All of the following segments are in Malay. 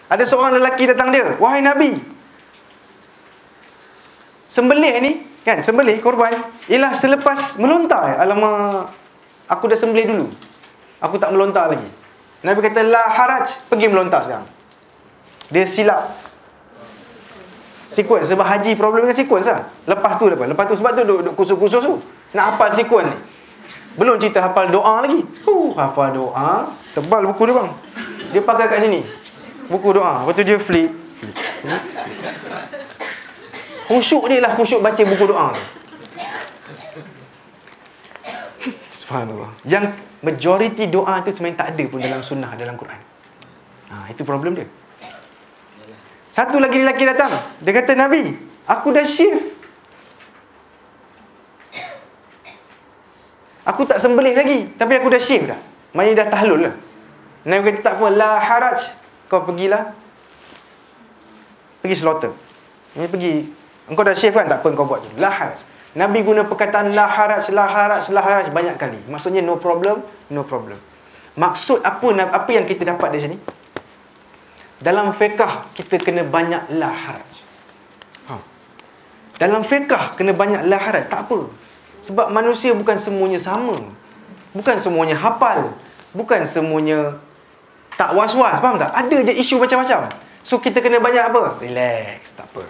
Ada seorang lelaki datang dia, wahai Nabi, sembelih ni, kan, sembelih korban ialah selepas melontar. Alamak, aku dah sembelih dulu, aku tak melontar lagi. Nabi kata, la haraj, pergi melontar sekarang. Dia silap sequence. Sebab haji problem dengan sequence lah. Lepas tu sebab tu duk kursus-kursus tu nak hafal sequence ni. Belum cerita hafal doa lagi. Hafal doa, tebal buku dia bang. Dia pakai kat sini buku doa, lepas tu dia flip. Khusyuk dia lah, khusyuk baca buku doa tu. Subhanallah. Yang majoriti doa tu sebenarnya tak ada pun dalam sunnah, dalam Quran. Itu problem dia. Satu lagi lelaki datang, dia kata, Nabi, aku dah shift, aku tak sembelih lagi, tapi aku dah shift dah, maknanya dah tahlul lah. Nabi kata, tak apa, la haraj, kau pergilah, pergi slaughter. Ini pergi, engkau dah shift kan, tak apa, kau buat je, la haraj. Nabi guna perkataan la haraj, la haraj, la haraj banyak kali. Maksudnya no problem, no problem. Maksud apa yang kita dapat dari sini? Dalam fiqh kita kena banyak la haraj. Dalam fiqh kena banyak la haraj, tak apa. Sebab manusia bukan semuanya sama, bukan semuanya hafal, bukan semuanya tak was-was, faham tak? Ada je isu macam-macam. So kita kena banyak apa? Relax, tak apa.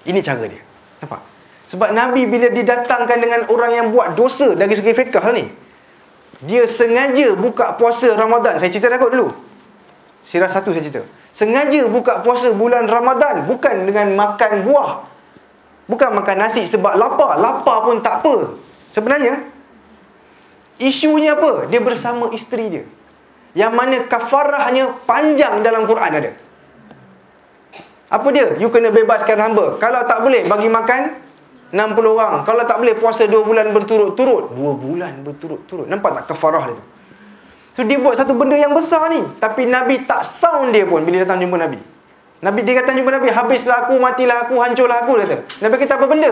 Ini cara dia. Nampak? Sebab Nabi bila didatangkan dengan orang yang buat dosa dari segi fiqh ni, dia sengaja buka puasa Ramadan. Saya cerita dah kot dulu, Sirah 1 saya cerita. Sengaja buka puasa bulan Ramadan bukan dengan makan buah, bukan makan nasi sebab lapar. Lapar pun tak apa. Sebenarnya isunya apa? Dia bersama isteri dia, yang mana kafarahnya panjang dalam Quran ada. Apa dia? You kena bebaskan hamba. Kalau tak boleh, bagi makan 60 orang. Kalau tak boleh, puasa 2 bulan berturut-turut. 2 bulan berturut-turut. Nampak tak kafarah dia tu? So dia buat satu benda yang besar ni, tapi Nabi tak sound dia pun bila datang jumpa Nabi. Dia datang jumpa Nabi, habislah aku, matilah aku, hancurlah aku, dia kata. Nabi kata, apa benda?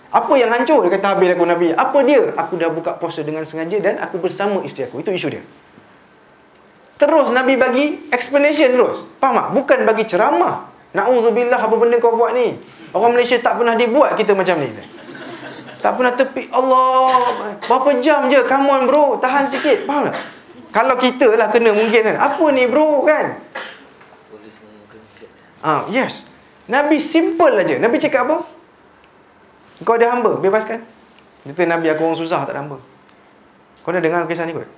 Apa yang hancur? Dia kata, habis aku Nabi. Apa dia? Aku dah buka puasa dengan sengaja dan aku bersama isteri aku. Itu isu dia. Terus Nabi bagi explanation terus. Faham tak? Bukan bagi ceramah. Na'udzubillah, apa benda kau buat ni? Orang Malaysia tak pernah dibuat kita macam ni. Tak pernah tepi. Allah, berapa jam je? Come on bro, tahan sikit. Faham tak? Kalau kita lah kena mungkin kan, apa ni bro kan? Yes. Nabi simple aja. Nabi cakap apa? Kau ada hamba, bebaskan. Dia kata, Nabi, aku orang susah, tak ada hamba. Kau dah dengar kisah ni kot?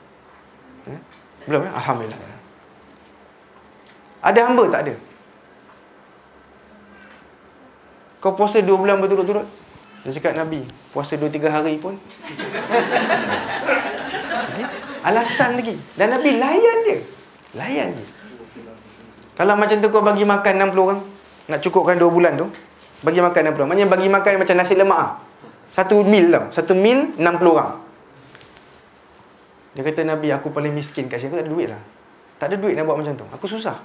Belum ya? Alhamdulillah. Ada hamba? Tak ada. Kau puasa 2 bulan berturut-turut? Dia cakap, Nabi, puasa 2-3 hari pun. Alasan lagi. Dan Nabi layan dia. Kalau macam tu kau bagi makan 60 orang, nak cukupkan 2 bulan tu, bagi makan 60 orang. Maksudnya bagi makan macam nasi lemak lah. 1 mil tau. 1 mil 60 orang. Dia kata, Nabi, aku paling miskin kat sini. Aku tak ada duit lah. Tak ada duit nak buat macam tu. Aku susah.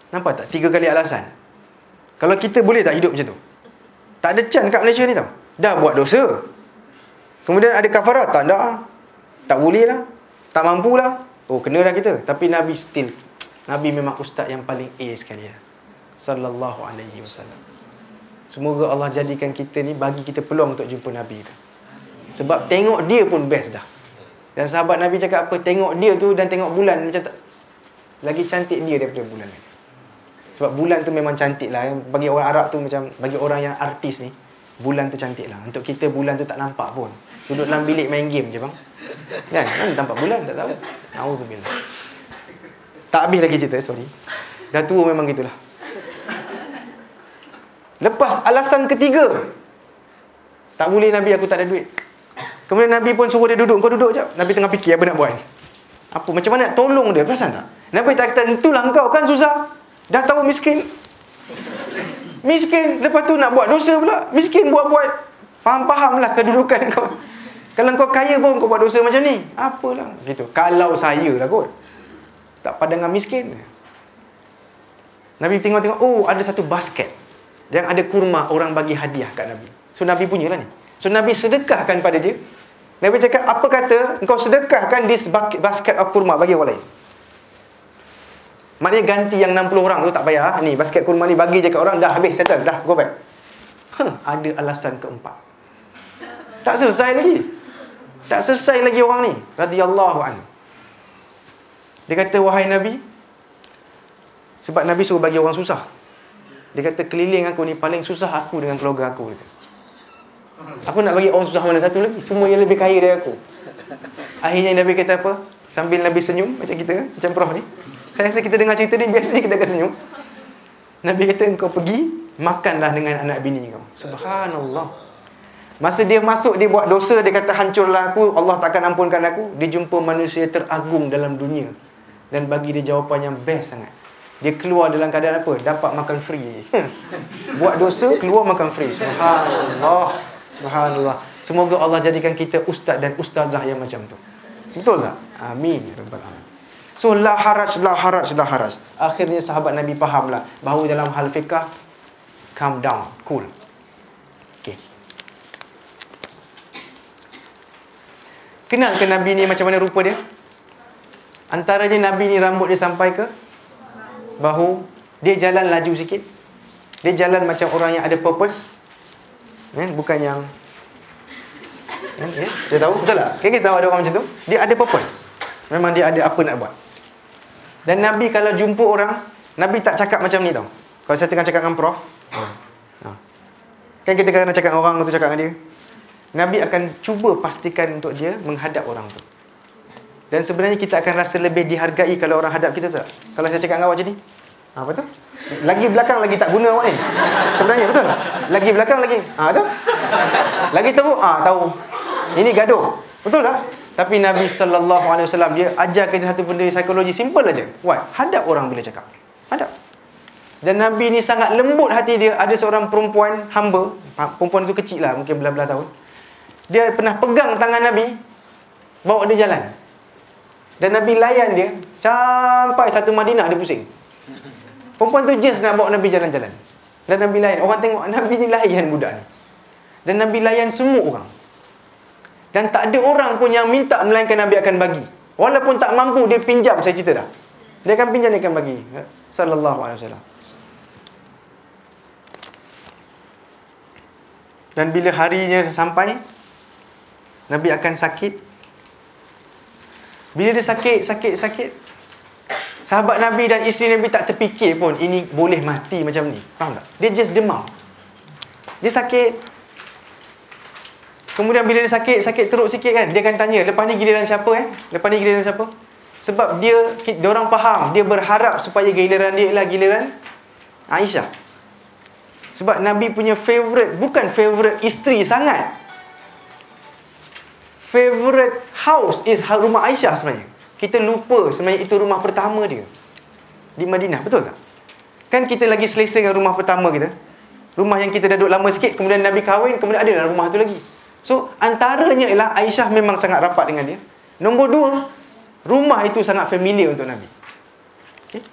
Nampak tak? 3 kali alasan. Kalau kita boleh tak hidup macam tu? Tak ada chance kat Malaysia ni tau. Dah buat dosa, kemudian ada kafarah. Tak ada. Tak boleh lah, tak mampu lah. Oh, kena dah kita. Tapi Nabi still, Nabi memang ustaz yang paling A sekali ya. Sallallahu alaihi wasallam. Semoga Allah jadikan kita ni, bagi kita peluang untuk jumpa Nabi tu. Sebab tengok dia pun best dah. Dan sahabat Nabi cakap apa? Tengok dia tu dan tengok bulan macam tak, lagi cantik dia daripada bulan ni. Sebab bulan tu memang cantik lah. Bagi orang Arab tu macam, bagi orang yang artis ni, bulan tu cantik lah. Untuk kita bulan tu tak nampak pun. Duduk dalam bilik main game je bang. Kan? Nampak bulan tak tahu. Na'udzubillah. Tak habis lagi cerita, sorry. Dah tua memang gitulah. Lepas alasan ketiga, tak boleh Nabi, aku tak ada duit. Kemudian Nabi pun suruh dia duduk. Kau duduk je. Nabi tengah fikir apa nak buat ni. Apa, macam mana nak tolong dia, perasan tak? Nabi tak kata, itulah engkau kan susah. Dah tahu miskin. Miskin, lepas tu nak buat dosa pula. Miskin buat-buat. Faham-faham lah kedudukan kau. Kalau kau kaya pun kau buat dosa macam ni. Apalah gitu. Kalau saya lah kot, tak pandangan miskin. Nabi tengok-tengok, oh ada satu basket yang ada kurma, orang bagi hadiah kat Nabi. So Nabi punyalah ni. So Nabi sedekahkan pada dia. Nabi cakap, apa kata engkau sedekahkan this basket of kurma bagi orang lain. Maknanya ganti yang 60 orang tu tak payah. Ni basket kurma ni bagi je kat orang, dah habis, settle, dah go back. Ada alasan keempat. Tak selesai lagi. Tak selesai lagi orang ni, radhiyallahu anhu. Dia kata, wahai Nabi, sebab Nabi suruh bagi orang susah. Dia kata, keliling aku ni paling susah aku dengan keluarga aku. Aku nak bagi orang susah mana satu lagi? Semua yang lebih kaya dari aku. Akhirnya Nabi kata apa? Sambil Nabi senyum, macam kita, macam Prof ni. Saya rasa kita dengar cerita ni, biasanya kita akan senyum. Nabi kata, engkau pergi, makanlah dengan anak bini kau. Subhanallah. Masa dia masuk, dia buat dosa, dia kata, hancurlah aku, Allah takkan ampunkan aku. Dia jumpa manusia teragung dalam dunia. Dan bagi dia jawapan yang best sangat. Dia keluar dalam keadaan apa? Dapat makan free. Buat dosa, keluar makan free. Subhanallah. Subhanallah. Semoga Allah jadikan kita ustaz dan ustazah yang macam tu. Betul tak? Amin. Rabbal alamin. So, la haraj, la haraj, la haraj. Akhirnya sahabat Nabi fahamlah bahawa dalam hal fiqah, calm down, cool. Okay. Kenal ke Nabi ni macam mana rupa dia? Antaranya Nabi ni rambut dia sampai ke bahu. Dia jalan laju sikit. Dia jalan macam orang yang ada purpose. Bukan yang dia tahu, betul tak? Kita tahu ada orang macam tu. Dia ada purpose. Memang dia ada apa nak buat. Dan Nabi kalau jumpa orang, Nabi tak cakap macam ni tau. Kalau saya tengah cakap dengan Prof, kan kita kadang cakap dengan orang tu, cakap dengan dia, Nabi akan cuba pastikan untuk dia menghadap orang tu. Dan sebenarnya kita akan rasa lebih dihargai kalau orang hadap kita, tak? Kalau saya cakap dengan awak macam ni, apa tu? Lagi belakang lagi tak guna awak ni. Sebenarnya betul. Lagi belakang lagi. Tu. Lagi teruk, tahu. Ini gaduh. Betul tak? Tapi Nabi SAW, dia ajar kita satu benda psikologi simple aja. What? Hadap orang bila cakap. Hadap. Dan Nabi ni sangat lembut hati dia. Ada seorang perempuan hamba. Perempuan tu kecil lah, mungkin belah-belah tahun. Dia pernah pegang tangan Nabi, bawa dia jalan. Dan Nabi layan dia sampai satu Madinah, dia pusing. Perempuan tu just nak bawa Nabi jalan-jalan. Dan Nabi layan. Orang tengok Nabi ni layan budak ni. Dan Nabi layan semua orang. Dan tak ada orang pun yang minta melainkan Nabi akan bagi. Walaupun tak mampu, dia pinjam. Saya cerita dah. Dia akan pinjam, dia akan bagi. Sallallahu alaihi wasallam. Dan bila harinya sampai, Nabi akan sakit. Bila dia sakit, sahabat Nabi dan isteri Nabi tak terfikir pun ini boleh mati macam ni. Faham tak? Dia just demam. Dia sakit. Kemudian bila dia sakit teruk sikit kan, dia akan tanya, lepas ni giliran siapa Lepas ni giliran siapa? Sebab dia orang faham, dia berharap supaya giliran dia ialah giliran Aisyah. Sebab Nabi punya favorite, bukan favorite isteri sangat. Favorite house is rumah Aisyah sebenarnya. Kita lupa sebenarnya itu rumah pertama dia di Madinah, betul tak? Kan kita lagi selesa dengan rumah pertama kita. Rumah yang kita dah duduk lama sikit, kemudian Nabi kahwin, kemudian ada dalam rumah tu lagi. So, antaranya ialah Aisyah memang sangat rapat dengan dia. Nombor dua, rumah itu sangat familiar untuk Nabi. Okay?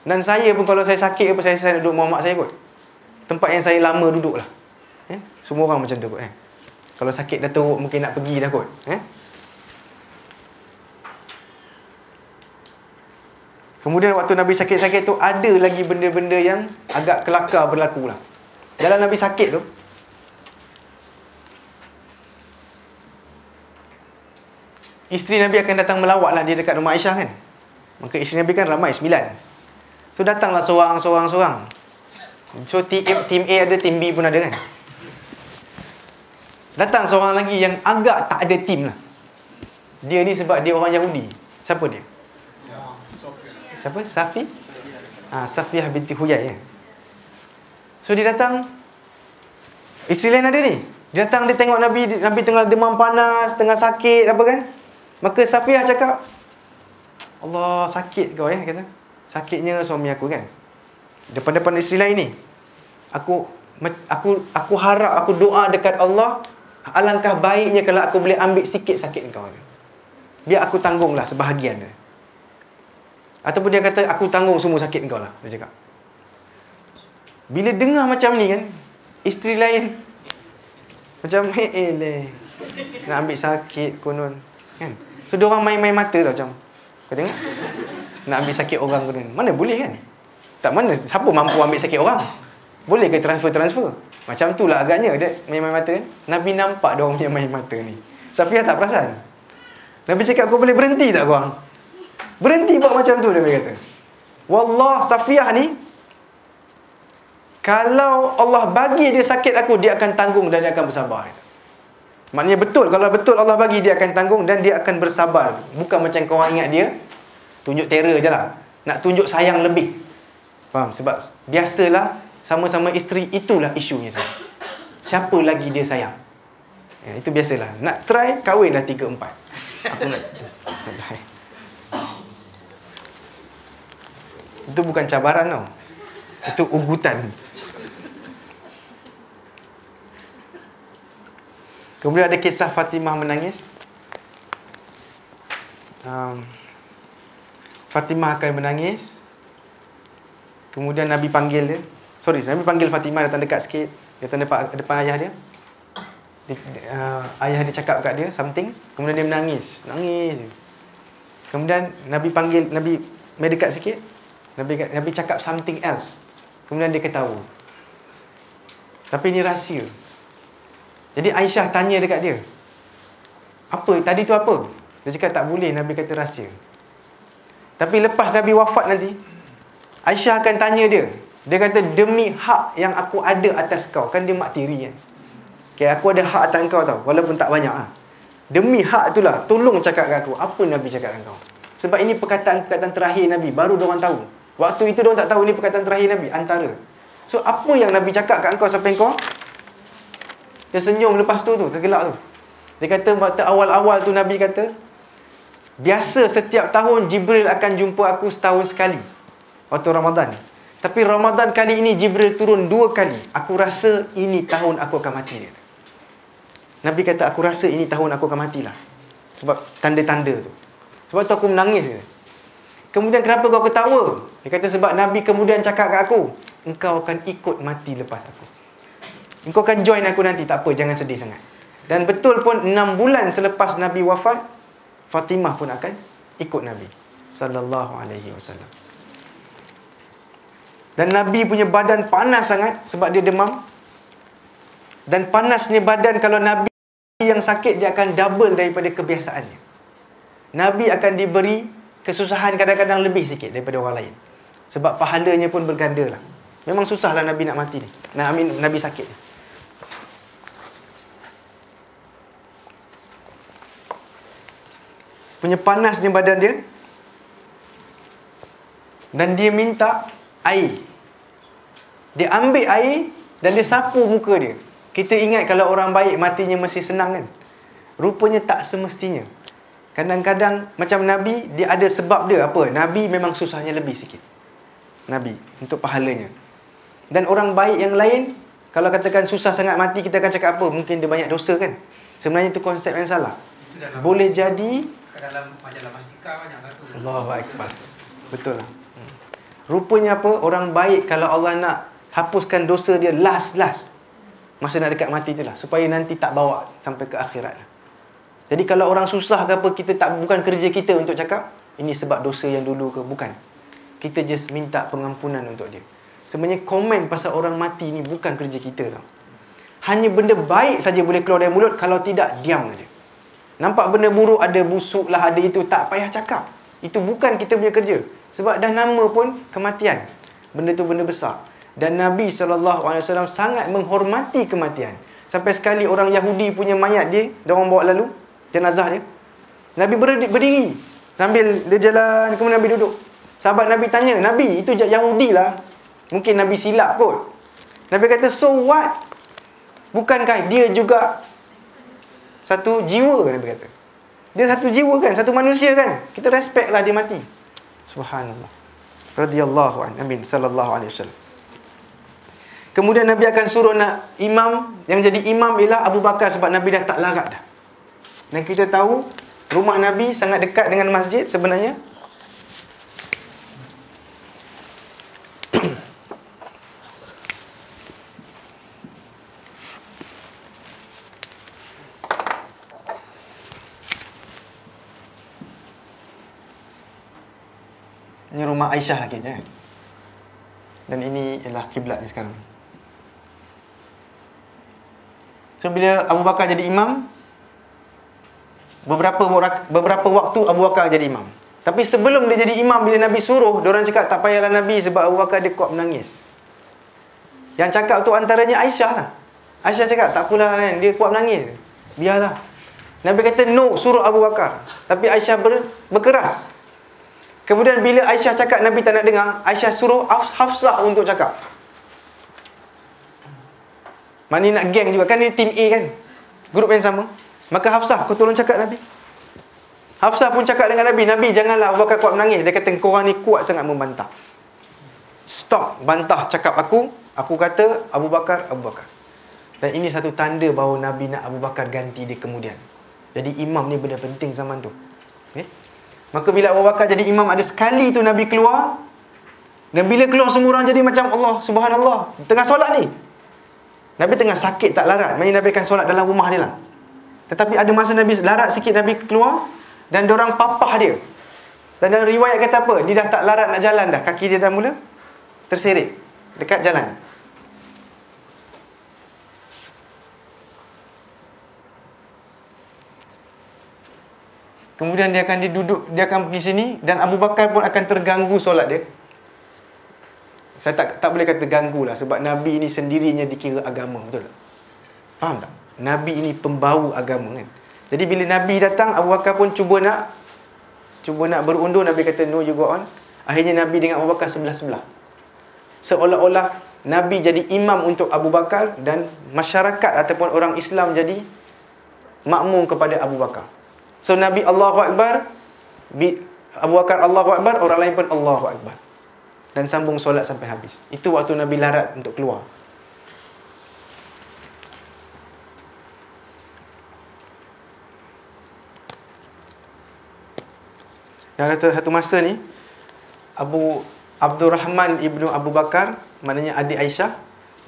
Dan saya pun kalau saya sakit, saya duduk dengan mak saya kot. Tempat yang saya lama duduk lah. Semua orang macam tu kot. Kalau sakit dah teruk, mungkin nak pergi dah kot. Kemudian waktu Nabi sakit-sakit tu, ada lagi benda-benda yang agak kelakar berlaku lah. Dalam Nabi sakit tu, isteri Nabi akan datang melawat lah dia dekat rumah Aisyah kan. Maka isteri Nabi kan ramai, 9. So datanglah seorang-seorang. So tim A ada, tim B pun ada kan. Datang seorang lagi yang agak tak ada tim lah. Dia ni sebab dia orang Yahudi. Siapa dia? Siapa? Safiyah binti Huyai. So dia datang. Isteri lain ada ni. Dia datang, dia tengok Nabi tengah demam panas, tengah sakit apa kan. Maka Safiyah cakap, Allah, sakit kau kata. Sakitnya suami aku kan. Depan-depan isteri lain ni. Aku harap, aku doa dekat Allah, alangkah baiknya kalau aku boleh ambil sikit sakit kau. Biar aku tanggunglah sebahagian dia. Ataupun dia kata, aku tanggung semua sakit kau lah. Dia cakap. Bila dengar macam ni kan, isteri lain macam, nak ambil sakit konon kan. So, diorang main-main mata tau macam. Kau tengok? nak ambil sakit orang ke? Mana boleh kan? Tak, mana siapa mampu ambil sakit orang? Boleh ke transfer? Macam tu lah agaknya dia main-main mata kan. Nabi nampak dia orang punya main mata ni. Safiyah tak perasan. Nabi cakap, kau boleh berhenti tak korang? Berhenti buat macam tu, Nabi kata. Wallah, Safiyah ni, kalau Allah bagi dia sakit aku, dia akan tanggung dan dia akan bersabar. Maknanya betul, kalau betul Allah bagi, dia akan tanggung dan dia akan bersabar. Bukan macam korang ingat dia tunjuk terror je lah, nak tunjuk sayang lebih. Faham? Sebab biasalah sama-sama isteri, itulah isunya semua. Siapa lagi dia sayang? Ya, itu biasalah. Nak try, kahwinlah 3-4. Aku nak try. Itu bukan cabaran tau, itu ugutan. Kemudian ada kisah Fatimah menangis. Fatimah akan menangis. Kemudian Nabi panggil dia. Nabi panggil Fatimah, datang dekat sikit. Datang depan ayah dia. Ayah dia cakap kat dia something. Kemudian dia menangis. Nangis. Kemudian Nabi panggil, Nabi mai dekat sikit. Nabi cakap something else. Kemudian dia ketawa. Tapi ini rahsia. Jadi Aisyah tanya dekat dia, apa? Tadi tu apa? Dia cakap tak boleh, Nabi kata rahsia. Tapi lepas Nabi wafat nanti, Aisyah akan tanya dia. Dia kata, demi hak yang aku ada atas kau. Kan dia mak tiri kan. Okay, aku ada hak atas kau tau, walaupun tak banyak lah. Demi hak itulah, tolong cakap kat aku, apa Nabi cakap kat kau. Sebab ini perkataan-perkataan terakhir Nabi, baru diorang tahu. Waktu itu diorang tak tahu ini perkataan terakhir Nabi, antara. So apa yang Nabi cakap kat kau sampai kau? Dia senyum lepas tu tergelak tu. Dia kata waktu awal-awal tu Nabi kata, biasa setiap tahun Jibril akan jumpa aku setahun sekali, waktu Ramadan. Tapi Ramadan kali ini Jibril turun 2 kali. Aku rasa ini tahun aku akan mati. Dia. Nabi kata, aku rasa ini tahun aku akan matilah. Sebab tanda-tanda tu. Sebab tu aku menangis. Dia. Kemudian kenapa kau ketawa? Dia kata sebab Nabi kemudian cakap kat aku, engkau akan ikut mati lepas aku. Engkau akan join aku nanti, tak apa, jangan sedih sangat. Dan betul pun 6 bulan selepas Nabi wafat, Fatimah pun akan ikut Nabi sallallahu alaihi wasallam. Dan Nabi punya badan panas sangat sebab dia demam. Dan panasnya badan kalau Nabi yang sakit, dia akan double daripada kebiasaannya. Nabi akan diberi kesusahan kadang-kadang lebih sikit daripada orang lain. Sebab pahalanya pun berganda lah. Memang susahlah Nabi nak mati ni. Nabi sakit ni. Punya panasnya badan dia. Dan dia minta air. Dia ambil air dan dia sapu muka dia. Kita ingat kalau orang baik matinya mesti senang kan? Rupanya tak semestinya. Kadang-kadang macam Nabi, dia ada sebab dia apa? Nabi memang susahnya lebih sikit. Nabi, untuk pahalanya. Dan orang baik yang lain, kalau katakan susah sangat mati, kita akan cakap apa? Mungkin dia banyak dosa kan? Sebenarnya itu konsep yang salah. Boleh jadi dalam majalah Mastika banyak tu. Allahu Akbar. Betul lah. Rupanya apa? Orang baik kalau Allah nak hapuskan dosa dia last masa nak dekat mati tu lah, supaya nanti tak bawa sampai ke akhirat. Jadi kalau orang susah ke apa, kita tak, bukan kerja kita untuk cakap ini sebab dosa yang dulu ke, bukan. Kita just minta pengampunan untuk dia. Sebenarnya komen pasal orang mati ni bukan kerja kita tau. Hanya benda baik saja boleh keluar dari mulut, kalau tidak diam saja. Nampak benda buruk, ada busuk lah, ada itu, tak payah cakap. Itu bukan kita punya kerja. Sebab dah nama pun kematian. Benda tu benda besar. Dan Nabi SAW sangat menghormati kematian. Sampai sekali orang Yahudi punya mayat dia, diorang bawa lalu, jenazah dia. Nabi berdiri. Sambil dia jalan, kemudian Nabi duduk. Sahabat Nabi tanya, Nabi, itu Yahudi lah. Mungkin Nabi silap kot. Nabi kata, so what? Bukankah dia juga satu jiwa, Nabi kata. Dia satu jiwa kan, satu manusia kan. Kita respect lah dia mati. Subhanallah. Radiyallahu an. Amin. Sallallahu alaihi wasallam. Kemudian Nabi akan suruh nak imam. Yang jadi imam ialah Abu Bakar, sebab Nabi dah tak larat dah. Dan kita tahu rumah Nabi sangat dekat dengan masjid sebenarnya. Mak Aisyah lagi kan. Dan ini ialah kiblat ni sekarang. So bila Abu Bakar jadi imam, beberapa waktu Abu Bakar jadi imam. Tapi sebelum dia jadi imam, bila Nabi suruh, diorang cakap tak payahlah Nabi, sebab Abu Bakar dia kuat menangis. Yang cakap tu antaranya Aisyah lah. Aisyah cakap tak apalah kan, dia kuat menangis, biarlah. Nabi kata no, suruh Abu Bakar. Tapi Aisyah berkeras. Kemudian bila Aisyah cakap Nabi tak nak dengar, Aisyah suruh Hafsah untuk cakap. Mana nak geng juga, kan ni tim A kan, grup yang sama. Maka Hafsah, kau tolong cakap Nabi. Hafsah pun cakap dengan Nabi, Nabi janganlah Abu Bakar kuat menangis. Dia kata korang ni kuat sangat membantah. Stop bantah cakap aku kata Abu Bakar. Dan ini satu tanda bahawa Nabi nak Abu Bakar ganti dia kemudian. Jadi imam ni benda penting zaman tu. Okay? Maka bila Abu Bakar jadi imam, ada sekali tu Nabi keluar. Dan bila keluar semua orang jadi macam Allah, subhanallah, tengah solat ni. Nabi tengah sakit tak larat. Maksudnya Nabi akan solat dalam rumah dia lah. Tetapi ada masa Nabi larat sikit, Nabi keluar dan diorang papah dia. Dan dalam riwayat kata apa? Dia dah tak larat nak jalan dah. Kaki dia dah mula terseret dekat jalan. Kemudian dia akan dia akan pergi sini dan Abu Bakar pun akan terganggu solat dia. Saya tak boleh kata ganggu lah, sebab Nabi ini sendirinya dikira agama, betul tak? Faham tak? Nabi ini pembawa agama kan. Jadi bila Nabi datang, Abu Bakar pun cuba nak berundur. Nabi kata no, you go on. Akhirnya Nabi dengan Abu Bakar sebelah-sebelah. Seolah-olah Nabi jadi imam untuk Abu Bakar dan masyarakat ataupun orang Islam jadi makmum kepada Abu Bakar. So Nabi Allahu Akbar, Abu Bakar Allahu Akbar, orang lain pun Allahu Akbar. Dan sambung solat sampai habis. Itu waktu Nabi larat untuk keluar. Dan satu masa ni, Abdul Rahman ibnu Abu Bakar, maknanya adik Aisyah,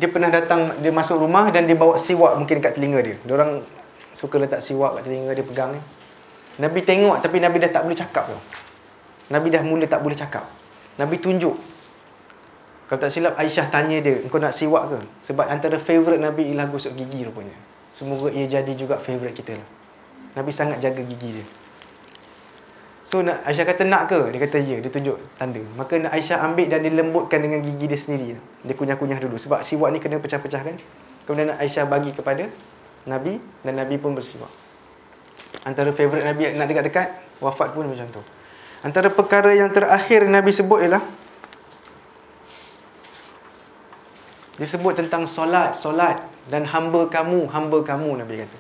dia pernah datang, dia masuk rumah dan dia bawa siwak mungkin kat telinga dia. Diorang suka letak siwak kat telinga dia, pegang ni. Nabi tengok, tapi Nabi dah tak boleh cakap tu. Nabi dah mula tak boleh cakap. Nabi tunjuk. Kalau tak silap, Aisyah tanya dia, kau nak siwak ke? Sebab antara favourite Nabi ialah gosok gigi rupanya. Semoga ia jadi juga favourite kita lah. Nabi sangat jaga gigi dia. So Aisyah kata nak ke? Dia kata ya, dia tunjuk tanda. Maka Aisyah ambil dan dia lembutkan dengan gigi dia sendiri. Dia kunyah-kunyah dulu, sebab siwak ni kena pecah-pecah kan. Kemudian Aisyah bagi kepada Nabi, dan Nabi pun bersiwak. Antara favourite Nabi nak dekat-dekat, wafat pun macam tu. Antara perkara yang terakhir Nabi sebut ialah, dia sebut tentang solat dan hamba kamu Nabi kata.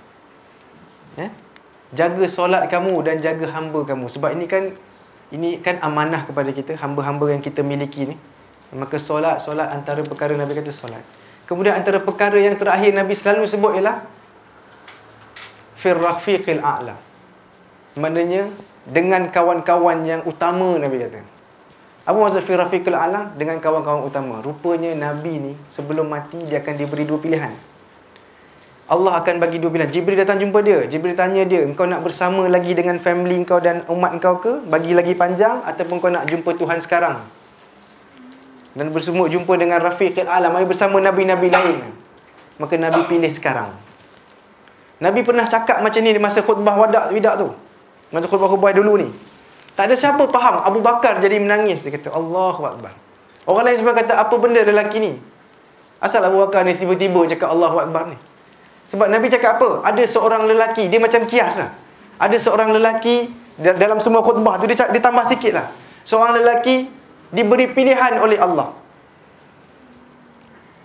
Jaga solat kamu dan jaga hamba kamu. Sebab ini kan amanah kepada kita, hamba-hamba yang kita miliki ni. Maka solat antara perkara Nabi kata solat. Kemudian antara perkara yang terakhir Nabi selalu sebut ialah fir rafiqil a'la. Maknanya dengan kawan-kawan yang utama, Nabi kata. Apa maksud fir rafiqil a'la? Dengan kawan-kawan utama. Rupanya Nabi ni sebelum mati dia akan diberi dua pilihan. Allah akan bagi dua pilihan. Jibril datang jumpa dia. Jibril tanya dia, engkau nak bersama lagi dengan family kau dan umat kau ke? Bagi lagi panjang, ataupun kau nak jumpa Tuhan sekarang? Dan bersumuk jumpa dengan Rafiqil A'la, mari bersama Nabi-Nabi lain. Maka Nabi pilih sekarang. Nabi pernah cakap macam ni di masa khutbah wida' tu. Masa khutbah dulu ni. Tak ada siapa faham. Abu Bakar jadi menangis. Dia kata, Allahu Akbar. Orang lain semua kata, apa benda lelaki ni? Asal Abu Bakar ni tiba-tiba cakap Allahu Akbar ni? Sebab Nabi cakap apa? Ada seorang lelaki, dia macam kias lah. Ada seorang lelaki, dalam semua khutbah tu, dia tambah sikit lah. Seorang lelaki diberi pilihan oleh Allah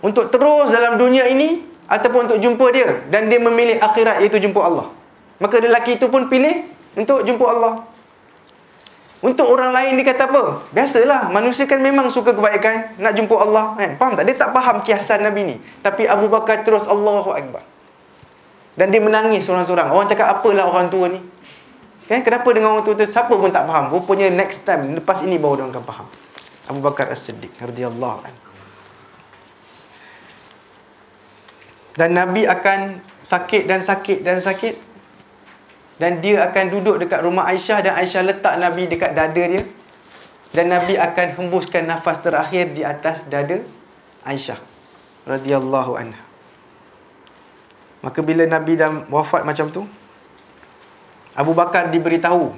untuk terus dalam dunia ini, ataupun untuk jumpa dia. Dan dia memilih akhirat, iaitu jumpa Allah. Maka lelaki itu pun pilih untuk jumpa Allah. Untuk orang lain dia kata apa? Biasalah, manusia kan memang suka kebaikan, nak jumpa Allah kan? Faham tak? Dia tak faham kiasan Nabi ni. Tapi Abu Bakar terus Allahu Akbar. Dan dia menangis seorang-seorang. Orang cakap apalah orang tua ni kan? Kenapa dengan orang tua tu siapa pun tak faham? Rupanya next time, lepas ini baru orang akan faham. Abu Bakar As-Siddiq radhiyallahu anhu. Dan Nabi akan sakit. Dan dia akan duduk dekat rumah Aisyah, dan Aisyah letak Nabi dekat dada dia. dan Nabi akan hembuskan nafas terakhir di atas dada Aisyah radhiyallahu anha. Maka bila Nabi dah wafat macam tu, Abu Bakar diberitahu,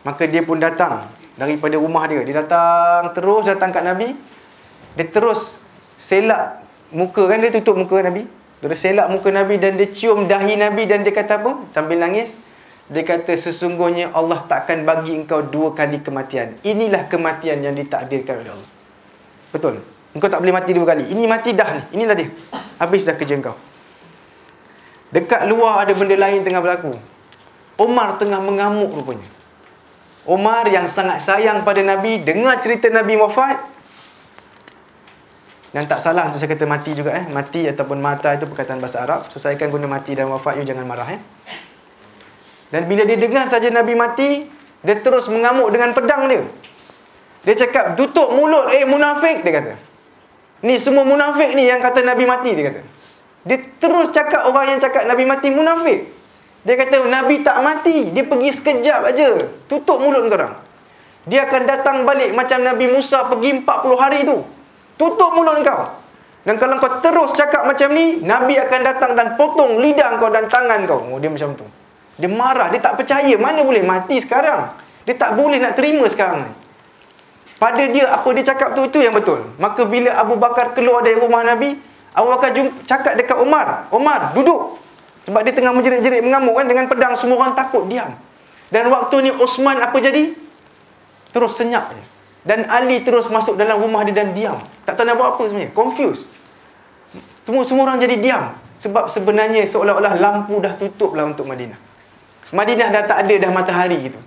maka dia pun datang daripada rumah dia. Dia datang kat Nabi. Dia terus selak muka, kan dia tutup muka Nabi. Dia selak muka Nabi dan dia cium dahi Nabi dan dia kata apa? Sambil nangis, dia kata, sesungguhnya Allah takkan bagi engkau 2 kali kematian. Inilah kematian yang ditakdirkan oleh Allah. Betul. Engkau tak boleh mati 2 kali. Ini mati dah ni. Inilah dia. Habis dah kerja engkau. Dekat luar ada benda lain tengah berlaku. Umar tengah mengamuk rupanya. Umar yang sangat sayang pada Nabi, dengar cerita Nabi wafat. Dan tak salah tu saya kata mati juga Mati ataupun mata itu perkataan bahasa Arab. So saya akan guna mati dan wafat, you jangan marah Dan bila dia dengar saja Nabi mati, dia terus mengamuk dengan pedang dia. Dia cakap, tutup mulut munafik, dia kata. Ni semua munafik ni yang kata Nabi mati, dia kata. Dia terus cakap orang yang cakap Nabi mati munafik. Dia kata Nabi tak mati, dia pergi sekejap aja. Tutup mulut korang. Dia akan datang balik macam Nabi Musa pergi 40 hari tu. Tutup mulut kau. Dan kalau kau terus cakap macam ni, Nabi akan datang dan potong lidah kau dan tangan kau. Dia macam tu. Dia marah, dia tak percaya. Mana boleh mati sekarang? Dia tak boleh nak terima sekarang ni. Pada dia, apa dia cakap tu, itu yang betul. Maka bila Abu Bakar keluar dari rumah Nabi, Abu Bakar cakap dekat Umar, Umar, duduk. Sebab dia tengah menjerit-jerit mengamuk kan, dengan pedang, semua orang takut, diam. Dan waktu ni Osman apa jadi? Terus senyap je. Dan Ali terus masuk dalam rumah dia dan diam. Tak tahu nak buat apa sebenarnya. Confused. Semua orang jadi diam. Sebab sebenarnya seolah-olah lampu dah tutup lah untuk Madinah. Madinah dah tak ada dah matahari gitu.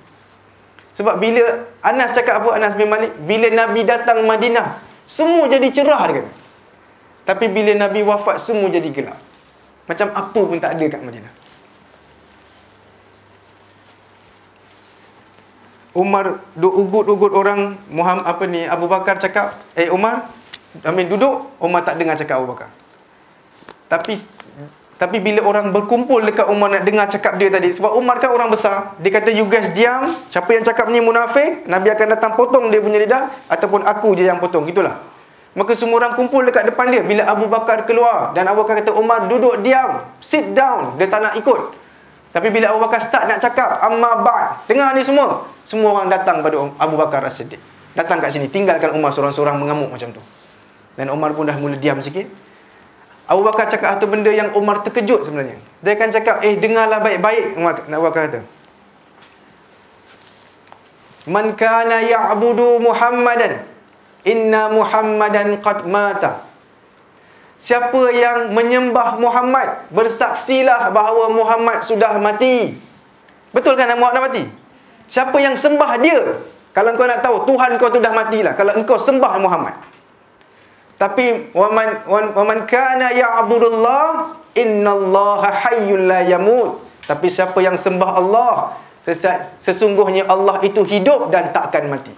Sebab bila Anas cakap apa, Anas bin Malik, bila Nabi datang Madinah, semua jadi cerah, dia kata. Tapi bila Nabi wafat, semua jadi gelap. Macam apa pun tak ada kat Madinah. Umar ugut-ugut orang, Abu Bakar cakap, Umar, duduk. Umar tak dengar cakap Abu Bakar. Tapi bila orang berkumpul dekat Umar nak dengar cakap dia tadi, sebab Umar kan orang besar, dia kata, you guys diam, siapa yang cakap ni munafik, Nabi akan datang potong dia punya lidah, ataupun aku je yang potong, gitulah. Maka semua orang kumpul dekat depan dia. Bila Abu Bakar keluar, dan Abu Bakar kata, Umar duduk diam, sit down, dia tak nak ikut. Tapi bila Abu Bakar start nak cakap, amma ba'd, dengar ni semua orang datang pada Abu Bakar As-Siddiq. Datang kat sini, tinggalkan Umar seorang-seorang mengamuk macam tu. Dan Umar pun dah mula diam sikit. Abu Bakar cakap satu benda yang Umar terkejut sebenarnya. Dia akan cakap, dengarlah baik-baik. Abu Bakar kata, man kana ya'budu Muhammadan, inna Muhammadan qad mata. Siapa yang menyembah Muhammad, bersaksilah bahawa Muhammad sudah mati. Betul kan Muhammad dah mati? Siapa yang sembah dia, kalau kau nak tahu, Tuhan kau tu dah matilah kalau engkau sembah Muhammad. Tapi waman kana ya'budullah, innallaha hayyul la yamut. Tapi siapa yang sembah Allah, sesungguhnya Allah itu hidup dan takkan mati.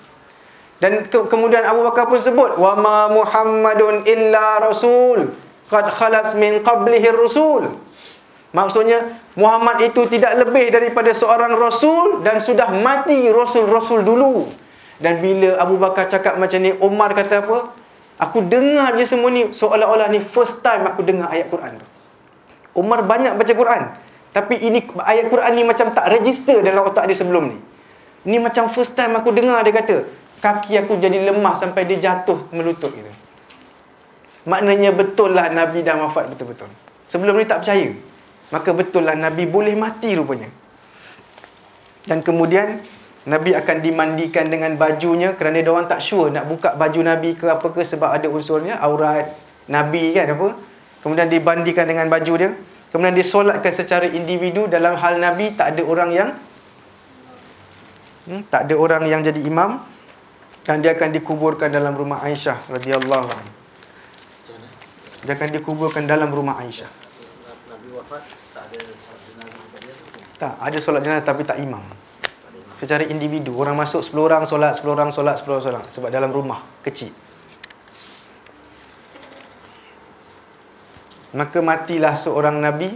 Dan kemudian Abu Bakar pun sebut, wa ma Muhammadun illa rasul qad khalas min qablihi rusul. Maksudnya Muhammad itu tidak lebih daripada seorang rasul dan sudah mati rasul-rasul dulu. Dan bila Abu Bakar cakap macam ni, Umar kata apa? Aku dengar je semua ni seolah-olah ni first time aku dengar ayat Quran tu. Umar banyak baca Quran, tapi ini ayat Quran ni macam tak register dalam otak dia sebelum ni. Ni macam first time aku dengar. Dia kata, kaki aku jadi lemah sampai dia jatuh melutut gitu. Maknanya betul lah Nabi dah wafat betul-betul. Sebelum ni tak percaya. Maka betul lah Nabi boleh mati rupanya. Dan kemudian Nabi akan dimandikan dengan bajunya, kerana dia orang tak sure nak buka baju Nabi ke apa ke, sebab ada unsurnya aurat Nabi kan apa. Kemudian dibandikan dengan baju dia. Kemudian disolatkan secara individu. Dalam hal Nabi tak ada orang yang jadi imam. Dan dia akan dikuburkan dalam rumah Aisyah radhiyallahu anha. Dia akan dikuburkan dalam rumah Aisyah. Nabi wafat tak ada solat jenazah untuk dia? Tak, ada solat jenazah tapi tak imam. Secara individu, orang masuk 10 orang solat, 10 orang solat, 10 orang solat, sebab dalam rumah kecil. Maka matilah seorang Nabi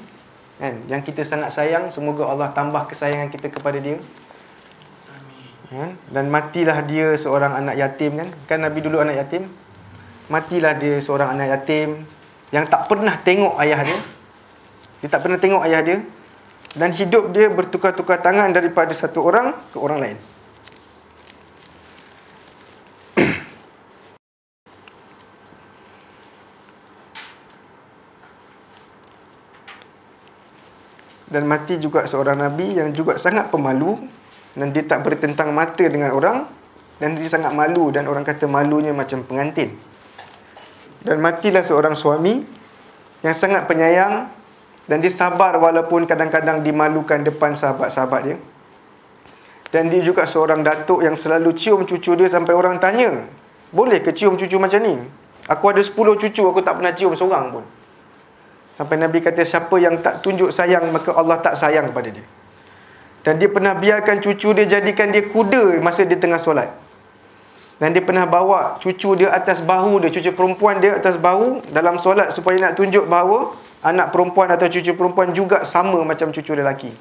kan, yang kita sangat sayang. Semoga Allah tambah kesayangan kita kepada dia. kan? Dan matilah dia seorang anak yatim, kan? Kan Nabi dulu anak yatim. Matilah dia seorang anak yatim yang tak pernah tengok ayah dia. Dia tak pernah tengok ayah dia. Dan hidup dia bertukar-tukar tangan daripada satu orang ke orang lain. Dan mati juga seorang Nabi yang juga sangat pemalu. Dan dia tak bertentang mata dengan orang. Dan dia sangat malu. Dan orang kata malunya macam pengantin. Dan matilah seorang suami yang sangat penyayang. Dan dia sabar walaupun kadang-kadang dimalukan depan sahabat-sahabat dia. Dan dia juga seorang datuk yang selalu cium cucu dia sampai orang tanya, boleh ke cium cucu macam ni? Aku ada 10 cucu, aku tak pernah cium seorang pun. Sampai Nabi kata, siapa yang tak tunjuk sayang, maka Allah tak sayang kepada dia. Dan dia pernah biarkan cucu dia jadikan dia kuda masa dia tengah solat. Dan dia pernah bawa cucu dia atas bahu dia, cucu perempuan dia atas bahu dalam solat, supaya nak tunjuk bahawa anak perempuan atau cucu perempuan juga sama macam cucu lelaki.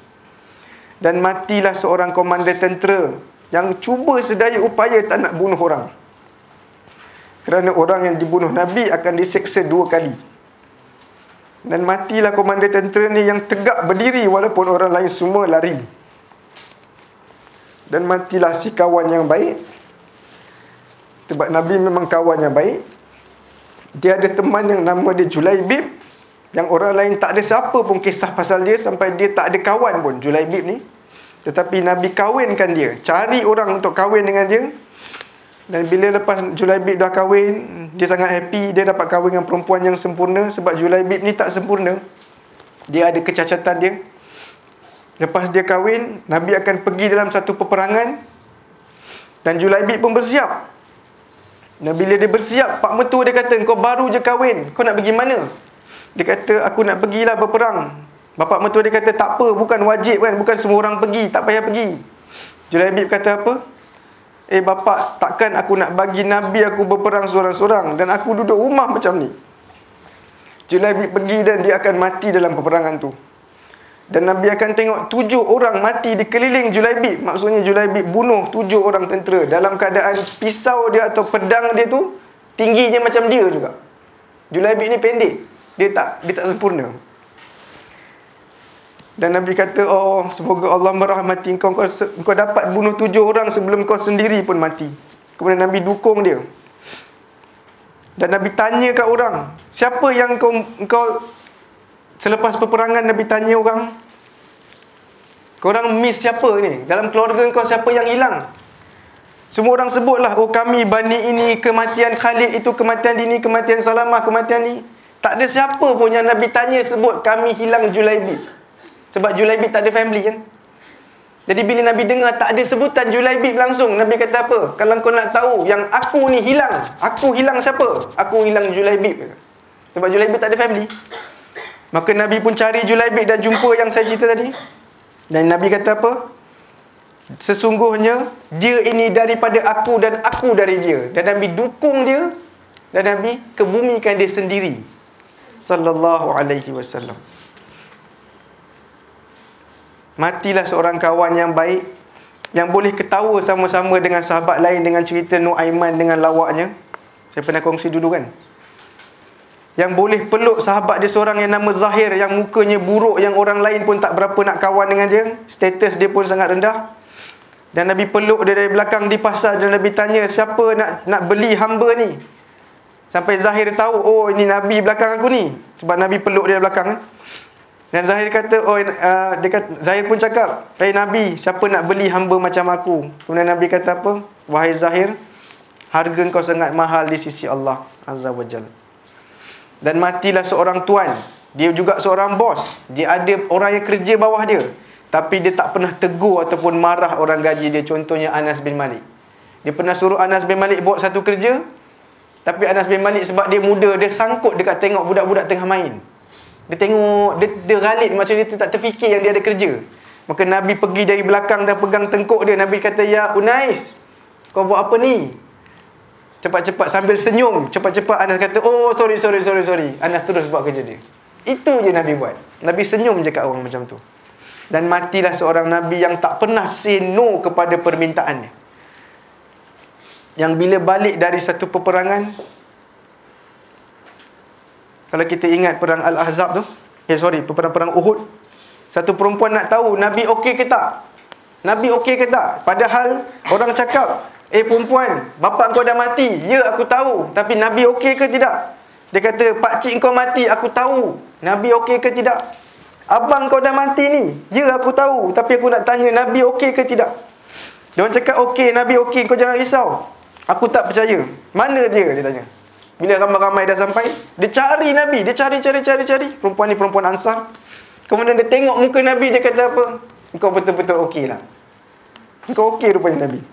Dan matilah seorang komander tentera yang cuba sedaya upaya tak nak bunuh orang. Kerana orang yang dibunuh Nabi akan diseksa 2 kali. Dan matilah komander tentera ni yang tegak berdiri walaupun orang lain semua lari. Dan matilah si kawan yang baik. Sebab Nabi memang kawan yang baik. Dia ada teman yang nama dia Julaibib, yang orang lain tak ada siapa pun kisah pasal dia, sampai dia tak ada kawan pun Julaibib ni. Tetapi Nabi kahwinkan dia, cari orang untuk kahwin dengan dia. Dan bila lepas Julaibib dah kahwin, dia sangat happy, dia dapat kahwin dengan perempuan yang sempurna. Sebab Julaibib ni tak sempurna, dia ada kecacatan dia. Lepas dia kahwin, Nabi akan pergi dalam satu peperangan. Dan Julaibib pun bersiap. Dan bila dia bersiap, pak mertua dia kata, kau baru je kahwin, kau nak pergi mana? Dia kata, aku nak pergilah berperang. Bapak mertua dia kata, tak apa, bukan wajib kan, bukan semua orang pergi, tak payah pergi. Julaibib kata apa? Bapak, takkan aku nak bagi Nabi aku berperang seorang-seorang dan aku duduk rumah macam ni? Julaibib pergi dan dia akan mati dalam peperangan tu. Dan Nabi akan tengok 7 orang mati di keliling Julaibib. Maksudnya Julaibib bunuh 7 orang tentera dalam keadaan pisau dia atau pedang dia tu tingginya macam dia juga. Julaibib ni pendek. Dia tak sempurna. Dan Nabi kata, oh, semoga Allah merahmati engkau, engkau dapat bunuh 7 orang sebelum kau sendiri pun mati. Kemudian Nabi dukung dia. Dan Nabi tanya kat orang, siapa yang kau selepas peperangan, Nabi tanya orang, korang miss siapa ni? Dalam keluarga kau siapa yang hilang? Semua orang sebutlah, oh kami Bani ini, kematian Khalid itu, kematian ini, kematian Salamah, kematian ni. Tak ada siapa pun yang Nabi tanya sebut kami hilang Julaibib. Sebab Julaibib tak ada family kan. Jadi bila Nabi dengar tak ada sebutan Julaibib langsung, Nabi kata apa? Kalau kau nak tahu yang aku ni hilang, aku hilang siapa? Aku hilang Julaibib. Sebab Julaibib tak ada family. Maka Nabi pun cari Julaibib dan jumpa yang saya cerita tadi. Dan Nabi kata apa? Sesungguhnya dia ini daripada aku dan aku dari dia. Dan Nabi dukung dia. Dan Nabi kebumikan dia sendiri. Sallallahu alaihi wasallam. Matilah seorang kawan yang baik, yang boleh ketawa sama-sama dengan sahabat lain dengan cerita Nuaiman dengan lawaknya. Saya pernah kongsi dulu kan. Yang boleh peluk sahabat dia seorang yang nama Zahir, yang mukanya buruk, yang orang lain pun tak berapa nak kawan dengan dia. Status dia pun sangat rendah. Dan Nabi peluk dia dari belakang di pasar. Dan Nabi tanya, siapa nak beli hamba ni? Sampai Zahir tahu, oh ini Nabi belakang aku ni. Sebab Nabi peluk dia dari belakang kan. Dan Zahir kata, Zahir pun cakap, Nabi, siapa nak beli hamba macam aku? Kemudian Nabi kata apa? Wahai Zahir, harga engkau sangat mahal di sisi Allah Azza wa Jalla. Dan matilah seorang tuan. Dia juga seorang bos. Dia ada orang yang kerja bawah dia, tapi dia tak pernah tegur ataupun marah orang gaji dia. Contohnya Anas bin Malik. Dia pernah suruh Anas bin Malik buat satu kerja, tapi Anas bin Malik sebab dia muda, dia sangkut dekat tengok budak-budak tengah main. Dia tengok, dia galit macam dia tak terfikir yang dia ada kerja. Maka Nabi pergi dari belakang dan pegang tengkuk dia. Nabi kata, ya Unais, kau buat apa ni? Cepat-cepat sambil senyum. Cepat-cepat Anas kata, oh sorry. Anas terus buat kerja dia. Itu je Nabi buat. Nabi senyum je kat orang macam tu. Dan matilah seorang Nabi yang tak pernah say no kepada permintaannya. yang bila balik dari satu peperangan, kalau kita ingat perang Al-Ahzab tu, perang Uhud, satu perempuan nak tahu Nabi okey ke tak? Nabi okey ke tak? Padahal orang cakap, perempuan, bapak kau dah mati. Ya, aku tahu. Tapi Nabi okey ke tidak? Dia kata, pakcik kau mati, aku tahu. Nabi okey ke tidak? Abang kau dah mati ni. Ya, aku tahu. Tapi aku nak tanya, Nabi okey ke tidak? Dia orang cakap, okey, Nabi okey, kau jangan risau. Aku tak percaya. Mana dia? Dia tanya. Bila ramai-ramai dah sampai, dia cari Nabi. Dia cari. Perempuan ni perempuan Ansar. Kemudian dia tengok muka Nabi, dia kata apa? Engkau betul-betul okey lah. Engkau okey rupanya Nabi.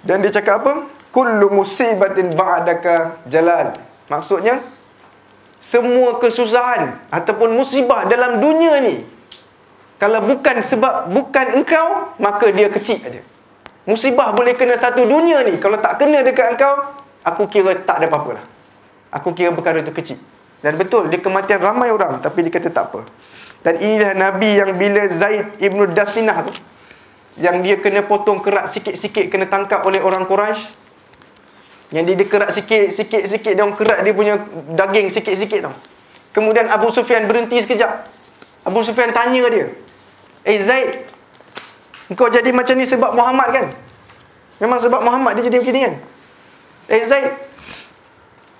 Dan dia cakap apa? Kullu musibatin ba'daka jalal. Maksudnya, semua kesusahan ataupun musibah dalam dunia ni, kalau bukan engkau, maka dia kecil aja. Musibah boleh kena satu dunia ni. Kalau tak kena dekat engkau, aku kira tak ada apa-apa lah. Aku kira perkara itu kecil. Dan betul, dia kematian ramai orang, tapi dia kata tak apa. Dan inilah Nabi yang bila Zaid ibn Dathinah tu, yang dia kena potong kerak sikit-sikit, kena tangkap oleh orang Quraisy, yang dia kerak sikit-sikit, dia orang kerak dia punya daging sikit-sikit tau. Kemudian Abu Sufyan berhenti sekejap. Abu Sufyan tanya dia, Zaid, engkau jadi macam ni sebab Muhammad kan? Memang sebab Muhammad dia jadi macam ni kan? Zaid,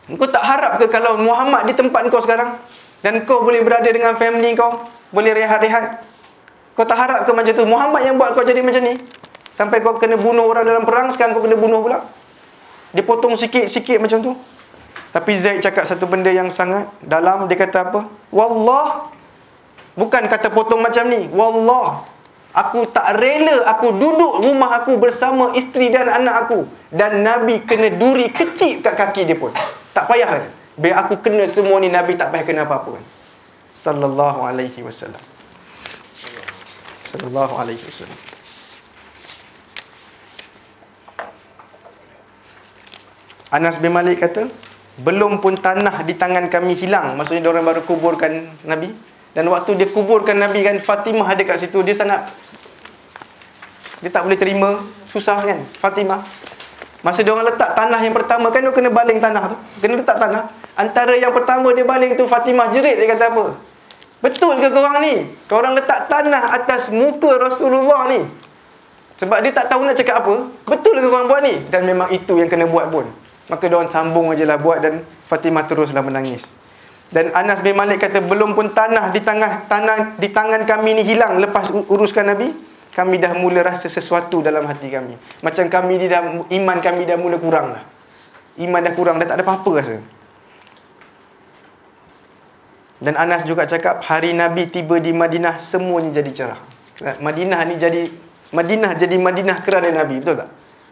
engkau tak harap ke kalau Muhammad di tempat kau sekarang, dan kau boleh berada dengan family kau, boleh rehat-rehat? Kau tak harap ke macam tu? Muhammad yang buat kau jadi macam ni, sampai kau kena bunuh orang dalam perang, sekarang kau kena bunuh pula. Dia potong sikit-sikit macam tu. Tapi Zaid cakap satu benda yang sangat dalam. Dia kata apa? Wallah, bukan kata potong macam ni. Wallah, aku tak rela aku duduk rumah aku bersama isteri dan anak aku, dan Nabi kena duri kecil kat kaki dia pun. Tak payah kan? Biar aku kena semua ni, Nabi tak payah kena apa-apa kan? Sallallahu alaihi wasallam. Sallallahu alaihi wasallam. Anas bin Malik kata, belum pun tanah di tangan kami hilang. Maksudnya diorang baru kuburkan Nabi. Dan waktu dia kuburkan Nabi kan, Fatimah ada kat situ. Dia tak boleh terima, susah kan Fatimah. Masa diorang letak tanah yang pertama kan, dia kena baling tanah tu, kena letak tanah. Antara yang pertama dia baling tu, Fatimah jerit. Dia kata apa? Betul ke korang ni? Korang letak tanah atas muka Rasulullah ni? Sebab dia tak tahu nak cakap apa. Betul ke korang buat ni? Dan memang itu yang kena buat pun. Maka diorang sambung aje lah buat, dan Fatimah teruslah menangis. Dan Anas bin Malik kata, belum pun tanah di tangan kami ni hilang lepas uruskan Nabi, kami dah mula rasa sesuatu dalam hati kami. Macam iman kami dah mula kurang lah. Iman dah kurang, dah tak ada apa-apa rasa. Dan Anas juga cakap, hari Nabi tiba di Madinah, semuanya jadi cerah. Madinah jadi Madinah kerana Nabi, betul tak?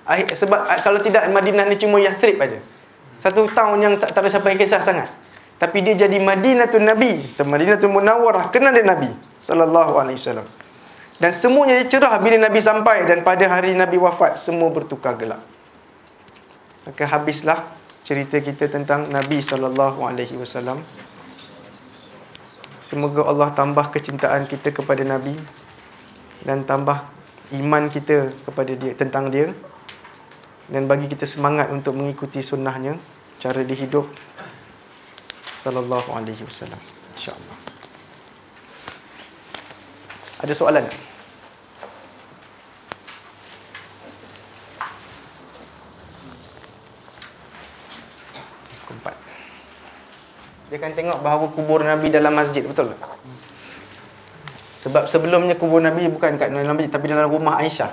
Sebab kalau tidak, Madinah ni cuma Yathrib aja. Satu tahun yang tak ada siapa yang kisah sangat. Tapi dia jadi Madinatul Nabi, Madinatul Munawwarah kerana Nabi sallallahu alaihi wasallam. Dan semuanya jadi cerah bila Nabi sampai, dan pada hari Nabi wafat, semua bertukar gelap. Maka habislah cerita kita tentang Nabi sallallahu alaihi wasallam. Semoga Allah tambah kecintaan kita kepada Nabi, dan tambah iman kita kepada dia, tentang dia, dan bagi kita semangat untuk mengikuti sunnahnya, cara dia hidup sallallahu alaihi wasallam, insya-Allah. Ada soalan tak? Keempat. Dia akan tengok bahawa kubur Nabi dalam masjid, betul tak? Sebab sebelumnya kubur Nabi bukan kat dalam masjid, tapi dalam rumah Aisyah.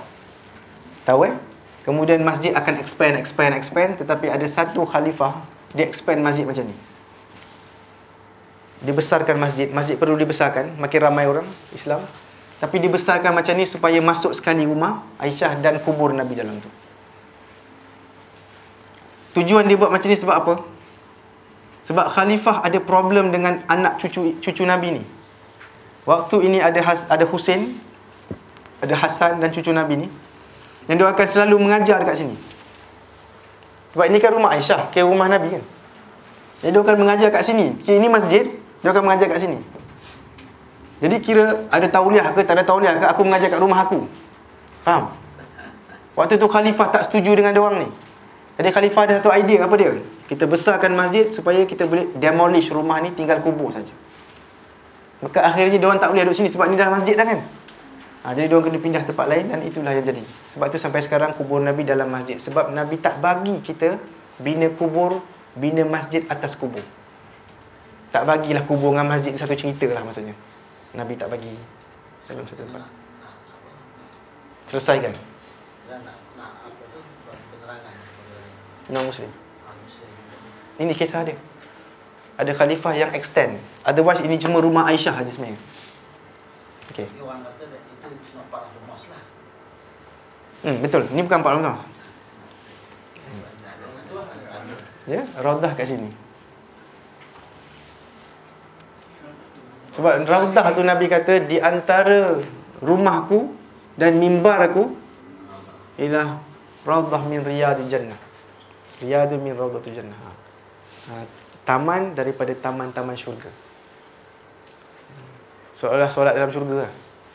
Tahu Kemudian masjid akan expand, tetapi ada satu khalifah, dia expand masjid macam ni. Dibesarkan masjid perlu dibesarkan, makin ramai orang Islam. Tapi dibesarkan macam ni supaya masuk sekali rumah Aisyah dan kubur Nabi dalam tu. Tujuan dia buat macam ni sebab apa? Sebab khalifah ada problem dengan anak cucu Nabi ni. Waktu ini ada Husain, ada Hasan dan cucu Nabi ni, yang dia akan selalu mengajar dekat sini. Sebab ini kan rumah Aisyah, kira rumah Nabi kan. Jadi dia akan mengajar kat sini. Kira ini masjid, dia akan mengajar kat sini. Jadi kira ada tauliah ke tak ada tauliah ke, aku mengajar kat rumah aku. Faham? Waktu tu khalifah tak setuju dengan diorang ni. Jadi khalifah ada satu idea, apa dia? Kita besarkan masjid supaya kita boleh demolish rumah ni, tinggal kubur saja. Maka akhirnya diorang tak boleh duduk sini sebab ni dah masjid dah kan. Jadi diorang kena pindah tempat lain dan itulah yang jadi. Sebab tu sampai sekarang kubur Nabi dalam masjid. Sebab Nabi tak bagi kita bina kubur, bina masjid atas kubur. Tak bagilah kubur dengan masjid satu cerita lah maksudnya. Nabi tak bagi dalam satu tempat. Selesaikan. Dan nak apa tu, buat penerangan kepada Non-Muslim. non-Muslim. Ini kisah dia. Ada khalifah yang extend. Otherwise ini cuma rumah Aisyah saja sebenarnya. Okay. Tapi orang kata that itu cuma part of the mosque lah. Betul. Ini bukan Pak Ramzah. Ada. Ya, Raudah kat sini. Sebab Raudah tu Nabi kata di antara rumahku dan mimbar aku ialah Raudah min riyadil jannah. Riyadu min raudatul jannah. Taman daripada taman-taman syurga. Seolah solat dalam syurga lah.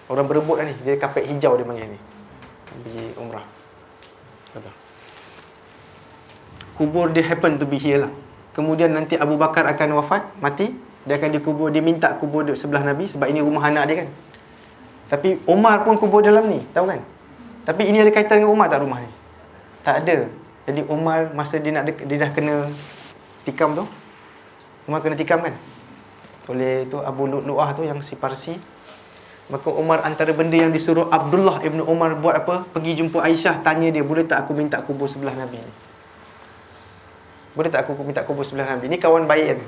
Orang berebut lah ni. Dia kapet hijau dia panggil ni. Pergi umrah. Betul. Kubur dia happen to be here lah. Kemudian nanti Abu Bakar akan wafat, mati. Dia akan dikubur, dia minta kubur di sebelah Nabi sebab ini rumah anak dia kan. Tapi Umar pun kubur dalam ni, tahu kan? Tapi ini ada kaitan dengan Umar tak rumah ni? Tak ada. Jadi Umar masa dia dah kena tikam tu. Umar kena tikam kan? Oleh tu Abu Lu'lu'ah tu yang si Parsi. Maka Umar antara benda yang disuruh Abdullah ibn Umar buat apa? Pergi jumpa Aisyah, tanya dia, boleh tak aku minta kubur sebelah Nabi ni? Boleh tak aku minta kubur sebelah Nabi? Ni kawan baik kan?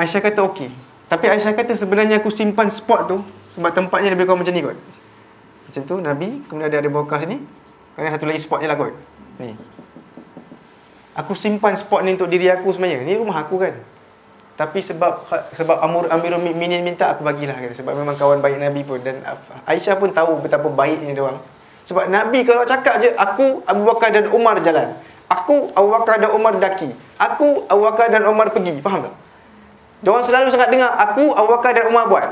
Aisyah kata okey. Tapi Aisyah kata sebenarnya aku simpan spot tu sebab tempatnya lebih kurang macam ni kot. Macam tu Nabi, kemudian ada bawah sini. Kemudian satu lagi spot je lah kot. Ni. Aku simpan spot ni untuk diri aku sebenarnya. Ni rumah aku kan. Tapi sebab Amirul Mukminin minta, aku bagilah kan. Sebab memang kawan baik Nabi pun. Dan Aisyah pun tahu betapa baiknya dia orang. Sebab Nabi kalau cakap je, aku, Abu Bakar dan Umar jalan. Aku, Abu Bakar dan Umar daki. Aku, Abu Bakar dan Umar pergi. Faham tak? Diorang selalu sangat dengar aku, Abu Bakar dan Umar buat.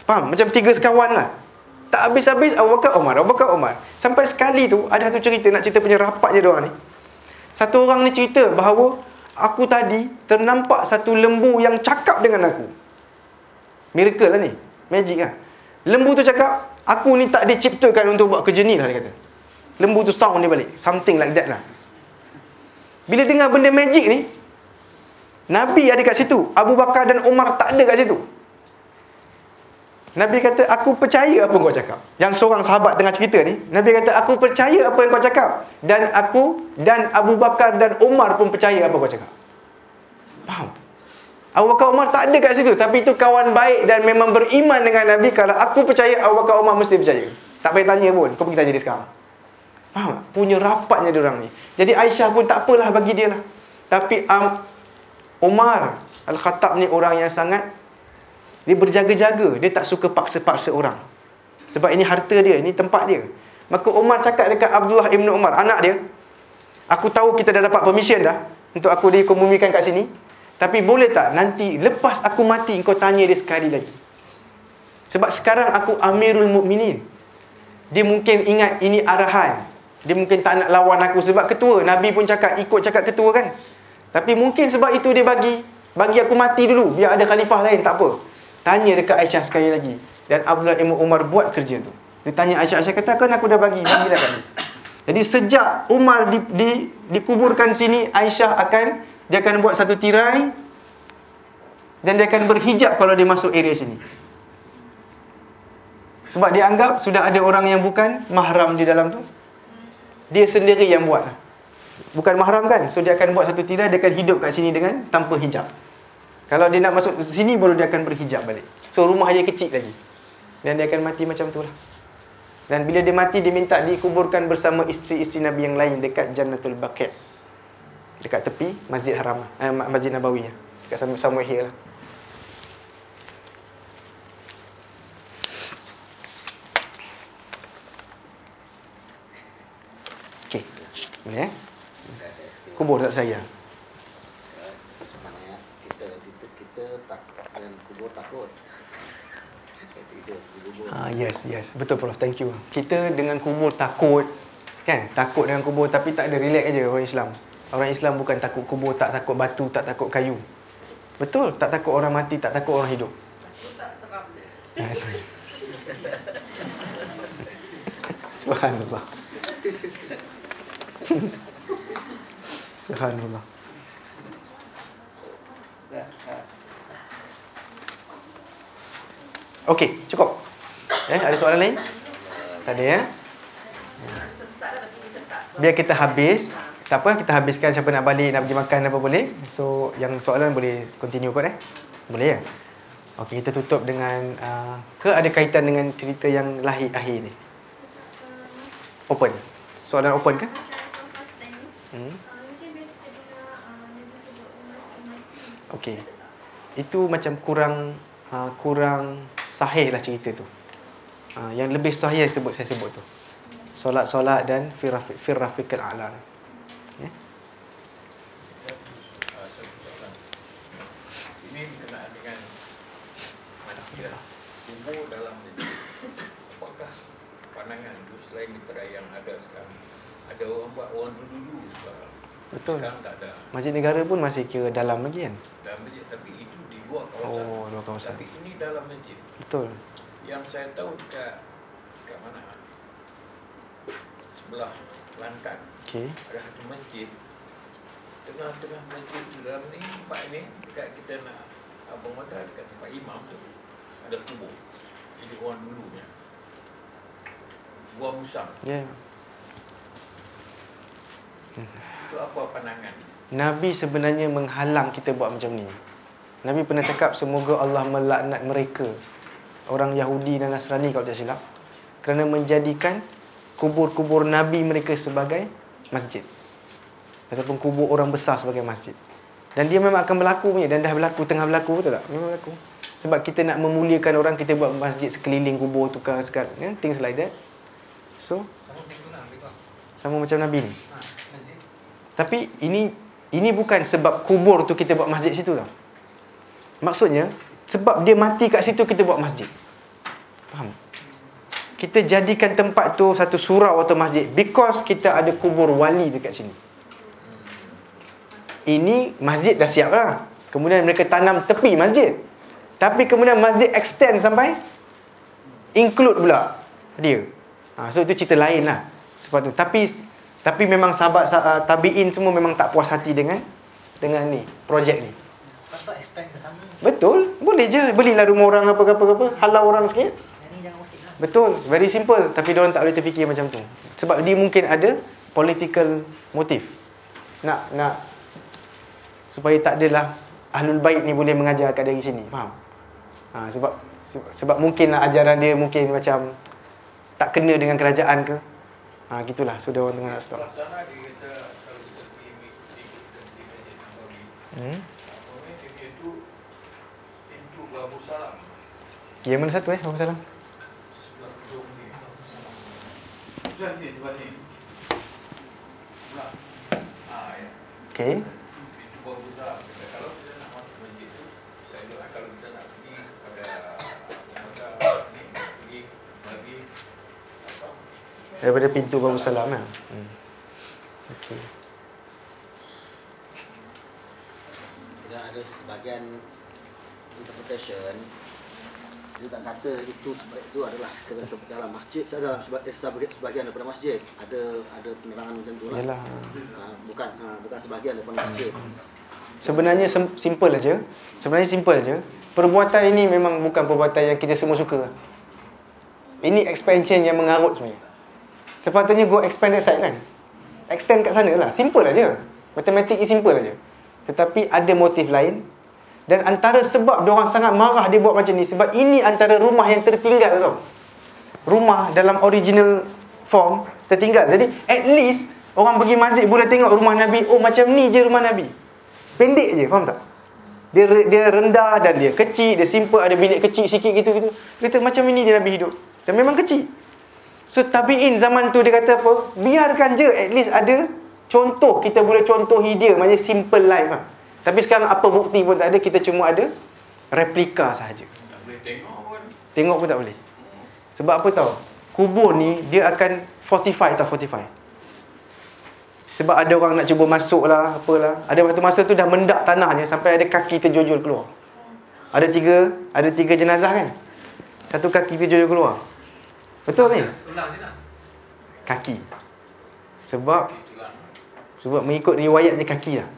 Faham? Macam tiga sekawan lah. Tak habis-habis Abu Bakar Umar, Abu Bakar Umar. Sampai sekali tu ada satu cerita, nak cerita punya rapatnya diorang ni. Satu orang ni cerita bahawa aku tadi ternampak satu lembu yang cakap dengan aku. Miracle lah ni. Magic lah. Lembu tu cakap, aku ni tak diciptakan untuk buat kerja ni lah, dia kata. Lembu tu sound dia balik. Something like that lah. Bila dengar benda magic ni, Nabi ada kat situ, Abu Bakar dan Umar tak ada kat situ. Nabi kata, aku percaya apa kau cakap. Yang seorang sahabat tengah cerita ni, Nabi kata, aku percaya apa yang kau cakap. Dan aku dan Abu Bakar dan Umar pun percaya apa kau cakap. Faham? Abu Bakar Umar tak ada kat situ, tapi itu kawan baik dan memang beriman dengan Nabi. Kalau aku percaya, Abu Bakar Umar mesti percaya. Tak payah tanya pun, kau pergi tanya dia sekarang. Faham? Punya rapatnya diorang ni. Jadi Aisyah pun tak apalah bagi dia lah. Tapi Umar Al-Khattab ni orang yang sangat, dia berjaga-jaga. Dia tak suka paksa-paksa orang. Sebab ini harta dia, ini tempat dia. Maka Umar cakap dekat Abdullah ibn Umar, anak dia, aku tahu kita dah dapat permission dah untuk aku dikemumikan kat sini. Tapi boleh tak nanti lepas aku mati kau tanya dia sekali lagi. Sebab sekarang aku Amirul Mukminin. Dia mungkin ingat ini arahan. Dia mungkin tak nak lawan aku sebab ketua. Nabi pun cakap, ikut cakap ketua kan. Tapi mungkin sebab itu dia bagi aku mati dulu, biar ada khalifah lain, tak apa. Tanya dekat Aisyah sekali lagi. Dan Abdullah ibn Umar buat kerja tu. Dia tanya Aisyah, Aisyah kata, kan aku dah bagilah kat dia. Jadi sejak Umar dikuburkan sini, Aisyah dia akan buat satu tirai dan dia akan berhijab kalau dia masuk area sini. Sebab dia anggap sudah ada orang yang bukan mahram di dalam tu. Dia sendiri yang buat. Bukan mahram kan? So dia akan buat satu tirai, dia akan hidup kat sini dengan tanpa hijab. Kalau dia nak masuk sini, baru dia akan berhijab balik. So rumah dia kecil lagi. Dan dia akan mati macam tu lah. Dan bila dia mati, dia minta dikuburkan bersama isteri-isteri Nabi yang lain dekat Jannatul Baqi'. Dekat tepi Masjid Haram, Masjid Nabawi. Dekat somewhere here lah. Okay. Boleh kubur tak saya. Sebenarnya kita takut dan kubur takut. Yes, betul Prof, thank you. Kita dengan kubur takut, kan? Takut dengan kubur tapi tak ada, relax aja orang Islam. Orang Islam bukan takut kubur, tak takut batu, tak takut kayu. Betul, tak takut orang mati, tak takut orang hidup. Tak seram dia. Subhanallah. Subhanallah. Okey, cukup. Ada soalan lain? Tak ada ya? Biar kita habis. Tak apa, kita habiskan. Siapa nak balik, nak pergi makan apa boleh. So, yang soalan boleh continue kot Boleh ya? Okey, kita tutup dengan ke ada kaitan dengan cerita yang lahir akhir ni? Open. Soalan open ke? Okey. Itu macam kurang sahih lah cerita tu. Yang lebih sahih saya sebut tu. Solat dan firrafiqil a'la. Ya. Ini berkenaan dengan manusia tumbuh dalam negeri. Apakah pandangan itu selain daripada yang ada sekarang? Ada orang buat orang dulu sekarang. Betul. Sekarang tak ada. Masjid Negara pun masih kira dalam lagi kan? Dalam masjid, tapi itu di luar kawasan. Oh, luar kawasan. Tapi ini dalam masjid. Betul. Yang saya tahu kat mana? Sebelah Kelantan. Okey. Ada satu masjid. Tengah-tengah masjid di dalam ni, tempat ni, dekat kita nak Abang Mata, dekat tempat imam tu, ada kubur. Jadi orang dulunya. Gua Musang. Ya. Itu apa pandangan? Nabi sebenarnya menghalang kita buat macam ni. Nabi pernah cakap semoga Allah melaknat mereka, orang Yahudi dan Nasrani kalau tak silap, kerana menjadikan kubur-kubur Nabi mereka sebagai masjid, ataupun kubur orang besar sebagai masjid. Dan dia memang akan berlaku punya, dan dah berlaku, tengah berlaku, betul tak? Memang berlaku. Sebab kita nak memuliakan orang, kita buat masjid sekeliling kubur, tukar sekarang, things like that. So sama macam Nabi ni. Tapi ini bukan sebab kubur tu kita buat masjid situ tau. Maksudnya sebab dia mati kat situ kita buat masjid. Faham? Kita jadikan tempat tu satu surau atau masjid because kita ada kubur wali dekat sini. Ini masjid dah siap lah. Kemudian mereka tanam tepi masjid. Tapi kemudian masjid extend sampai include pula dia. So itu cerita lain lah. Sebab tu. Tapi memang sahabat tabi'in semua memang tak puas hati dengan ni, projek ni. Patut expand ke sana. Betul, boleh je. Belilah rumah orang apa-apa, halau orang sikit. Jadi jangan usik lah. Betul, very simple. Tapi diorang tak boleh terfikir macam tu. Sebab dia mungkin ada political motif. Nak supaya tak adalah Ahlul Bait ni boleh mengajar kat dari sini. Faham? Sebab mungkin lah ajaran dia mungkin macam tak kena dengan kerajaan ke. Gitulah. So dia orang tengah nak stop. Sana dia kata kalau kita pergi dia tu pintu Abu Salam. Yang mana satu Abu Salam? Sebelah hujung ni. Sebelah ni. Sebelah. Ya. Okey. Pintu Abu Salam. Kalau kita nak masuk masjid tu, saya doa kalau kita nak pergi pada ni, pergi bagi apa? Daripada pintu Abu Salam kan? Okey. Tidak ada sebahagian interpretation dia tak kata itu adalah dalam masjid, dalam sebahagian daripada masjid ada penerangan macam tu lah. Yalah. Bukan sebahagian daripada masjid. Sebenarnya simple aja. Perbuatan ini memang bukan perbuatan yang kita semua suka. Ini expansion yang mengarut sebenarnya. Sepatutnya go expand that side kan. Extend kat sana lah. Simple aja. Matematik ni simple aja. Tetapi ada motif lain. Dan antara sebab diorang sangat marah dia buat macam ni, sebab ini antara rumah yang tertinggal tau. Rumah dalam original form tertinggal. Jadi at least orang pergi masjid boleh tengok rumah Nabi. Oh macam ni je rumah Nabi. Pendek je, faham tak? Dia rendah dan dia kecil, dia simple, ada bilik kecil sikit gitu-gitu. Kita macam ini je Nabi hidup. Dan memang kecil. So tabi'in zaman tu dia kata apa? Biarkan je at least ada contoh, kita boleh contohi dia. Macam simple life lah. Tapi sekarang apa bukti pun tak ada, kita cuma ada replika sahaja. Tak boleh tengok pun. Tengok pun tak boleh. Sebab apa tahu? Kubur ni dia akan fortify tau, fortify. Sebab ada orang nak cuba masuk lah, apalah. Ada waktu masa tu dah mendak tanahnya sampai ada kaki terjojol keluar. Ada tiga jenazah kan? Satu kaki terjojol keluar. Betul ni? Tulang je nak. Kaki. Sebab mengikut riwayat je kaki lah.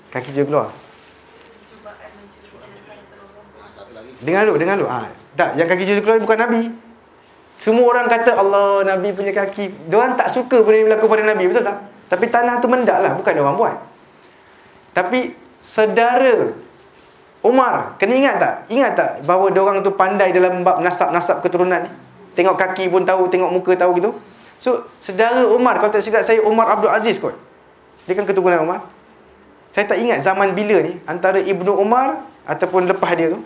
Kaki je keluar. Satu lagi. Dengar dulu. Tak, yang kaki je keluar bukan Nabi. Semua orang kata Allah, Nabi punya kaki. Diorang tak suka benda berlaku pada Nabi, betul tak? Tapi tanah tu mendak lah, bukan diorang buat. Tapi saudara Umar, kena ingat tak bahawa diorang tu pandai dalam bab nasab keturunan ni. Tengok kaki pun tahu, tengok muka tahu gitu. So, saudara Umar, kalau tak silap saya Umar Abdul Aziz kot. Dia kan keturunan Umar. Saya tak ingat zaman bila ni, antara Ibnu Umar ataupun lepas dia tu.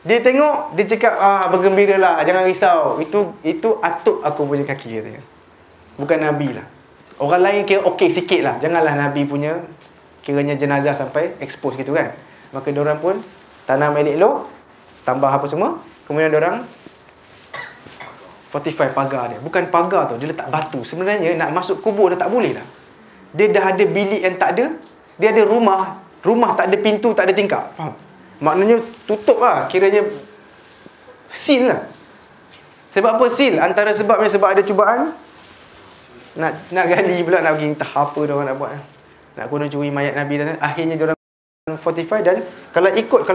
Dia tengok, dia cakap, bergembiralah, jangan risau. Itu atuk aku punya kaki, katanya. Bukan Nabi lah. Orang lain kira okey sikit lah. Janganlah Nabi punya, kiranya jenazah sampai expose gitu kan. Maka diorang pun tanam elok-elok, tambah apa semua. Kemudian diorang fortify pagar dia. Bukan pagar tu, dia letak batu. Sebenarnya nak masuk kubur dah tak boleh dah. Dia dah ada bilik yang tak ada. Dia ada rumah tak ada pintu, tak ada tingkap. Faham? Maknanya tutup lah. Kiranya seal lah. Sebab apa seal? Antara sebabnya sebab ada cubaan. Nak gali pula, nak pergi entah apa diorang nak buat. Nak guna curi mayat Nabi dan akhirnya diorang fortify. Dan kalau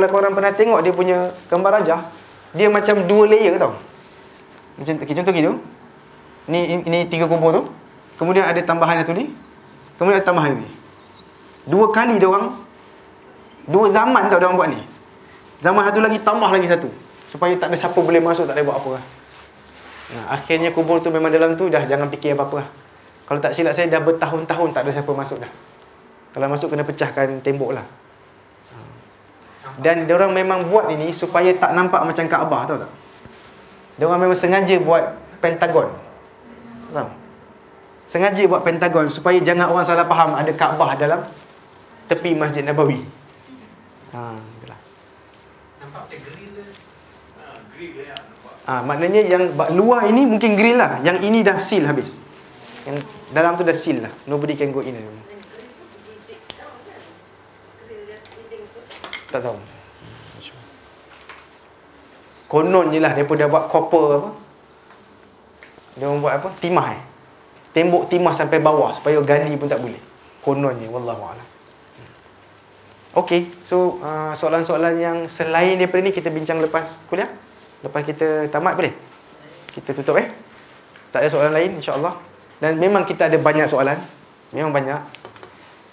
korang pernah tengok dia punya gambar rajah, dia macam 2 layer tau. Macam contoh gitu. Ini 3 kubur tu. Kemudian ada tambahan satu ni. Kemudian ada tambahan ni. 2 kali diorang, 2 zaman tau diorang buat ni. Zaman satu lagi tambah lagi satu, supaya tak ada siapa boleh masuk, tak boleh buat apa lah. Akhirnya kubur tu memang dalam tu dah jangan fikir apa-apa lah. Kalau tak silap saya dah bertahun-tahun tak ada siapa masuk dah. Kalau masuk kena pecahkan tembok lah. Dan diorang memang buat ini supaya tak nampak macam Kaabah, tahu tak? Diorang memang sengaja buat pentagon. Tahu? Sengaja buat pentagon supaya jangan orang salah faham ada Kaabah dalam tepi Masjid Nabawi. Itulah. Nampak macam grill ke? Grill lah nampak. Maknanya yang luar ini mungkin grill lah. Yang ini dah seal habis. Yang dalam tu dah seal lah. Nobody can go in. Tak tahu. Konon je lah. Mereka dah buat copper apa. Dia buat apa? Timah Tembok timah sampai bawah supaya gali pun tak boleh. Kononnya, wallahualam. Okey, so soalan-soalan yang selain daripada ni kita bincang lepas kuliah. Lepas kita tamat boleh? Kita tutup Tak ada soalan lain insya-Allah. Dan memang kita ada banyak soalan. Memang banyak.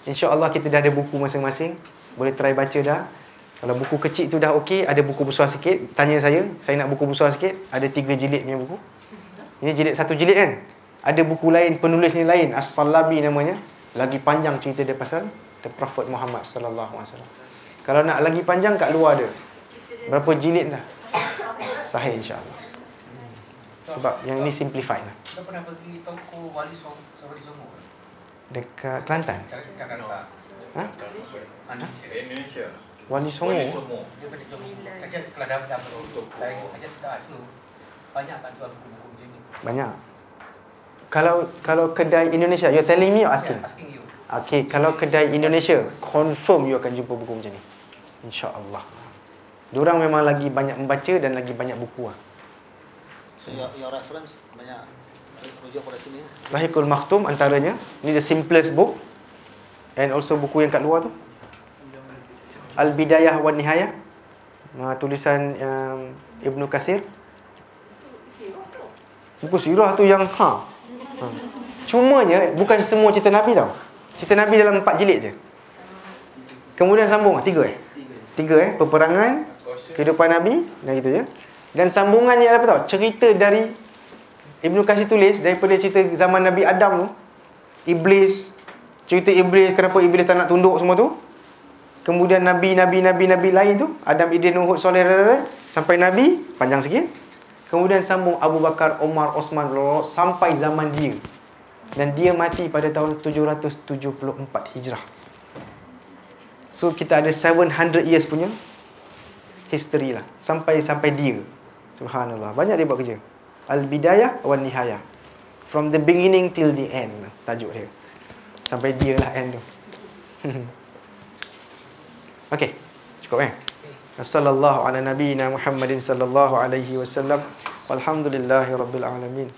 Insya-Allah kita dah ada buku masing-masing. Boleh try baca dah. Kalau buku kecil tu dah okey, ada buku besar sikit, tanya saya nak buku besar sikit, ada 3 jilid punya buku. Ini jilid 1 jilid kan? Ada buku lain, penulisnya lain, As-Salabi namanya. Lagi panjang cerita dia pasal The Prophet Muhammad sallallahu alaihi wasallam. Kalau nak lagi panjang kat luar ada. Berapa jilid dah? Sahih insya-Allah. Sebab yang ini simplified lah. Kita pernah pergi toko Wali Songo. Dekat Kelantan. Jakarta. Indonesia. Wali Songo. Dia pergi Songo. Aja kalau dah berutuk. Saya aja tak tu. Banyak tak jual buku-buku macam ni. Banyak. Kalau kedai Indonesia, you're telling me or asking? Yeah, asking you. Okay, kalau kedai Indonesia, confirm you akan jumpa buku macam ni. InsyaAllah. Diorang memang lagi banyak membaca dan lagi banyak buku lah. So your reference banyak rujuk pada sini. Rahikul Maktum antaranya. Ini the simplest book. And also buku yang kat luar tu, Al-Bidayah wan Nihayah, tulisan Ibnu Katsir. Buku sirah tu yang Cumanya bukan semua cerita Nabi tau. Cerita Nabi dalam 4 jilid je. Kemudian sambung 3 3 peperangan, kehidupan Nabi dan gitu je. Dan sambungannya apa tau? Cerita dari Ibnu Katsir tulis daripada cerita zaman Nabi Adam tu. Iblis, cerita Iblis, kenapa Iblis tak nak tunduk semua tu. Kemudian Nabi lain tu, Adam, Idris, Nuh, Soleh, sampai Nabi, panjang sikit. Kemudian sambung Abu Bakar, Umar, Osman, sampai zaman dia. Dan dia mati pada tahun 774 Hijrah. So kita ada 700 years punya history lah. Sampai dia. Subhanallah. Banyak dia buat kerja. Al-Bidayah wan Nihayah. From the beginning till the end. Tajuk dia. Sampai dia lah end tu. Okay. Cukup Sallallahu ala nabiyyina Muhammadin sallallahu alaihi wasallam. Walhamdulillahi rabbil alamin.